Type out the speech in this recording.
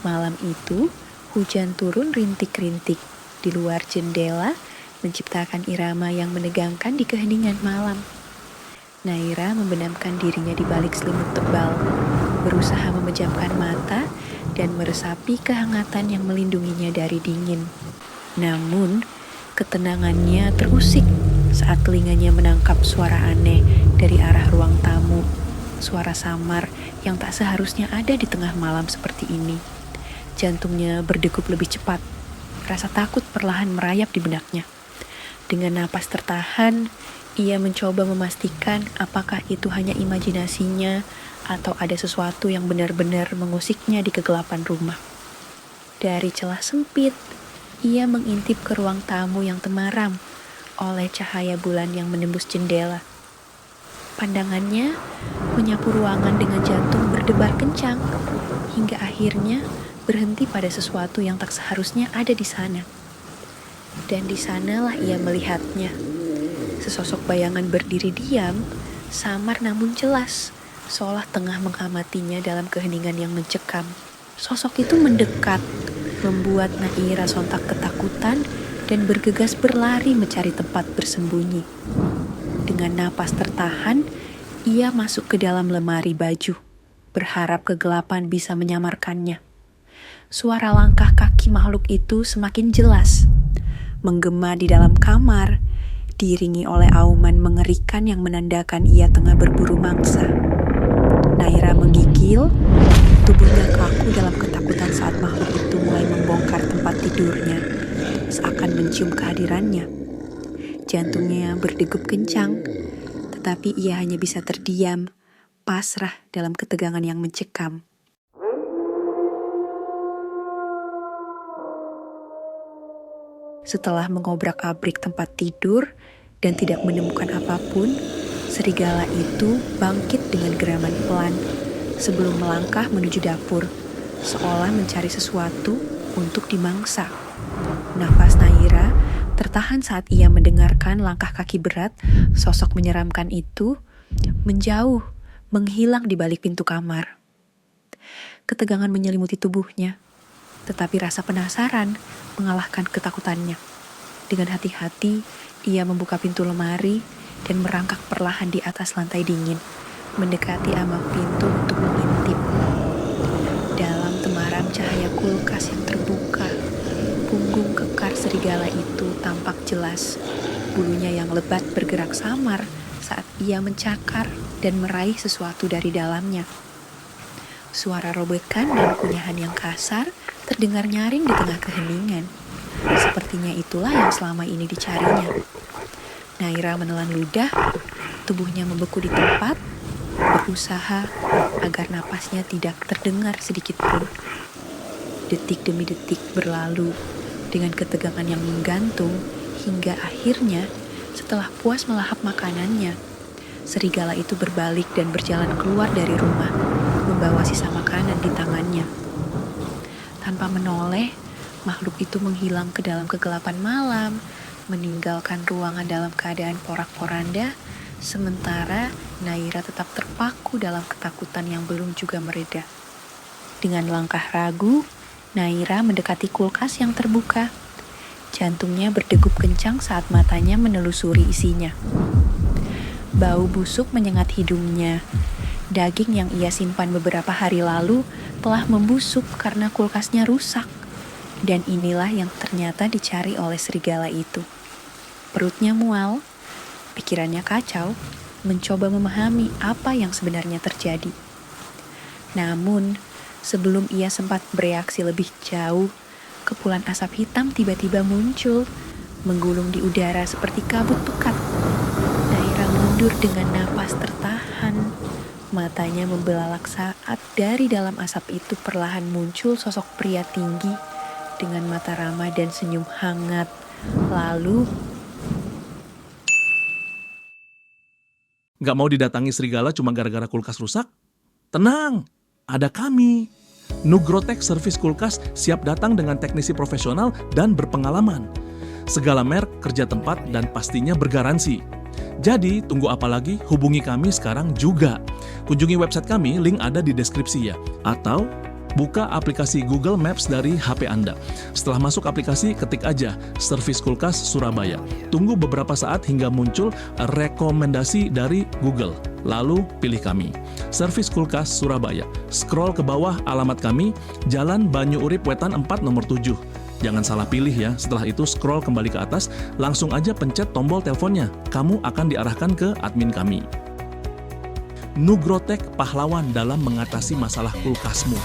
Malam itu, hujan turun rintik-rintik di luar jendela, menciptakan irama yang menegangkan di keheningan malam. Naira membenamkan dirinya di balik selimut tebal, berusaha memejamkan mata dan meresapi kehangatan yang melindunginya dari dingin. Namun, ketenangannya terusik saat telinganya menangkap suara aneh dari arah ruang tamu. Suara samar yang tak seharusnya ada di tengah malam seperti ini. Jantungnya berdegup lebih cepat. Rasa takut perlahan merayap di benaknya. Dengan napas tertahan, ia mencoba memastikan apakah itu hanya imajinasinya atau ada sesuatu yang benar-benar mengusiknya di kegelapan rumah. Dari celah sempit, ia mengintip ke ruang tamu yang temaram oleh cahaya bulan yang menembus jendela. Pandangannya menyapu ruangan dengan jantung berdebar kencang, hingga akhirnya berhenti pada sesuatu yang tak seharusnya ada di sana. Dan di sanalah ia melihatnya. Sesosok bayangan berdiri diam, samar namun jelas, seolah tengah mengamatinya dalam keheningan yang mencekam. Sosok itu mendekat, membuat Naira sontak ketakutan dan bergegas berlari mencari tempat bersembunyi. Dengan napas tertahan, ia masuk ke dalam lemari baju, berharap kegelapan bisa menyamarkannya. Suara langkah kaki makhluk itu semakin jelas, menggema di dalam kamar, diiringi oleh auman mengerikan yang menandakan ia tengah berburu mangsa. Naira menggigil, tubuhnya kaku dalam ketakutan saat makhluk itu mulai membongkar tempat tidurnya, seakan mencium kehadirannya. Jantungnya berdegup kencang, tetapi ia hanya bisa terdiam, pasrah dalam ketegangan yang mencekam. Setelah mengobrak-abrik tempat tidur dan tidak menemukan apapun, serigala itu bangkit dengan geraman pelan sebelum melangkah menuju dapur, seolah mencari sesuatu untuk dimangsa. Nafas Naira tertahan saat ia mendengarkan langkah kaki berat sosok menyeramkan itu menjauh, menghilang di balik pintu kamar. Ketegangan menyelimuti tubuhnya, tetapi rasa penasaran mengalahkan ketakutannya. Dengan hati-hati, ia membuka pintu lemari dan merangkak perlahan di atas lantai dingin, mendekati ambang pintu untuk mengintip. Dalam temaram cahaya kulkas yang terbuka, punggung kekar serigala itu tampak jelas. Bulunya yang lebat bergerak samar saat ia mencakar dan meraih sesuatu dari dalamnya. Suara robekan dan kunyahan yang kasar terdengar nyaring di tengah keheningan. Sepertinya itulah yang selama ini dicarinya. Naira menelan ludah, tubuhnya membeku di tempat, berusaha agar napasnya tidak terdengar sedikit pun. Detik demi detik berlalu dengan ketegangan yang menggantung hingga akhirnya setelah puas melahap makanannya, serigala itu berbalik dan berjalan keluar dari rumah, membawa sisa makanan di tangannya. Tanpa menoleh, makhluk itu menghilang ke dalam kegelapan malam, meninggalkan ruangan dalam keadaan porak-poranda, sementara Naira tetap terpaku dalam ketakutan yang belum juga mereda. Dengan langkah ragu, Naira mendekati kulkas yang terbuka. Jantungnya berdegup kencang saat matanya menelusuri isinya. Bau busuk menyengat hidungnya. Daging yang ia simpan beberapa hari lalu telah membusuk karena kulkasnya rusak. Dan inilah yang ternyata dicari oleh serigala itu. Perutnya mual, pikirannya kacau, mencoba memahami apa yang sebenarnya terjadi. Namun, sebelum ia sempat bereaksi lebih jauh, kepulan asap hitam tiba-tiba muncul, menggulung di udara seperti kabut pekat. Naira mundur dengan napas tertahan. Matanya membelalak saat dari dalam asap itu perlahan muncul sosok pria tinggi dengan mata ramah dan senyum hangat. Lalu, Gak mau didatangi serigala cuma gara-gara kulkas rusak? Tenang, ada kami. Nugrotech Service Kulkas siap datang dengan teknisi profesional dan berpengalaman. Segala merek, kerja tempat, dan pastinya bergaransi. Jadi, tunggu apa lagi? Hubungi kami sekarang juga. Kunjungi website kami, link ada di deskripsi ya. Atau Buka aplikasi Google Maps dari HP Anda. Setelah masuk aplikasi, ketik aja Servis Kulkas Surabaya. Tunggu beberapa saat hingga muncul rekomendasi dari Google. Lalu pilih kami. Servis Kulkas Surabaya. Scroll ke bawah alamat kami, Jalan Banyu Urip Wetan 4 nomor 7. Jangan salah pilih ya. Setelah itu scroll kembali ke atas, langsung aja pencet tombol teleponnya. Kamu akan diarahkan ke admin kami. Nugrotek pahlawan dalam mengatasi masalah kulkasmu.